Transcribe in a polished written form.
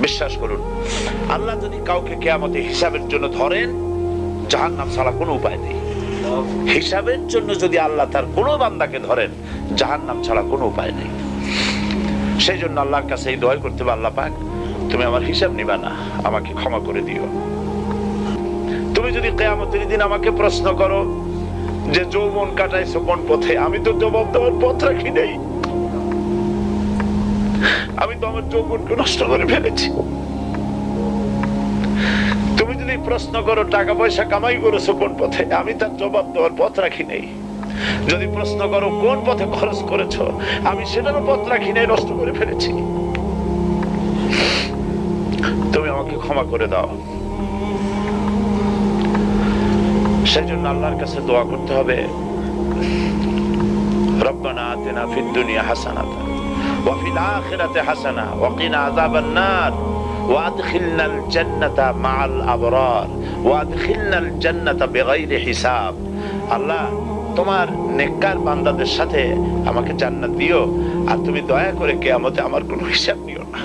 বিশ্বাস করুন, আল্লাহ যদি কাউকে কিয়ামতে হিসাবের জন্য ধরেন, জাহান্নাম ছাড়া কোনো উপায় নেই। হিসাবের জন্য যদি আল্লাহ তার কোনো বান্দাকে ধরেন, জাহান্নাম ছাড়া কোনো উপায় নেই। সেই জন্য আল্লাহর কাছে এই দোয়া করতে হবে, আল্লাহ পাক তুমি আমার হিসাব নিবা না, আমাকে ক্ষমা করে দিও। তুমি যদি কিয়ামতের দিন আমাকে প্রশ্ন করো যে যৌবন কাটাইছো কোন পথে, আমি তো জবাব দেওয়ার পথ রাখি নাই। আমি তো আমার যৌবনকে নষ্ট করে ফেলেছি। তুমি যদি প্রশ্ন করো টাকা পয়সা কামাই করেছো কোন পথে, আমি তার জবাব দেওয়ার পথ রাখি নাই। যদি প্রশ্ন করো কোন পথে খরচ করেছো, আমি সেটারও পথ রাখি নাই, নষ্ট করে ফেলেছি। তুমি আমাকে ক্ষমা করে দাও। সেই জন্য আল্লাহর কাছে দোয়া করতে হবে, রব্বানা আতিনা ফিদ দুনিয়া হাসানাতান ওয়া ফিল আখিরাতি হাসানা ওয়া কিনা আযাবান নার ওয়া আদখিলনাল জান্নাতা মাআল আবরার ওয়া আদখিলনাল জান্নাতা বিগাইরি হিসাব। আল্লাহ তোমার নেককার বান্দাদের সাথে আমাকে জান্নাত দিও, আর তুমি দয়া করে কিয়ামতে আমার কোনো হিসাব নিও না।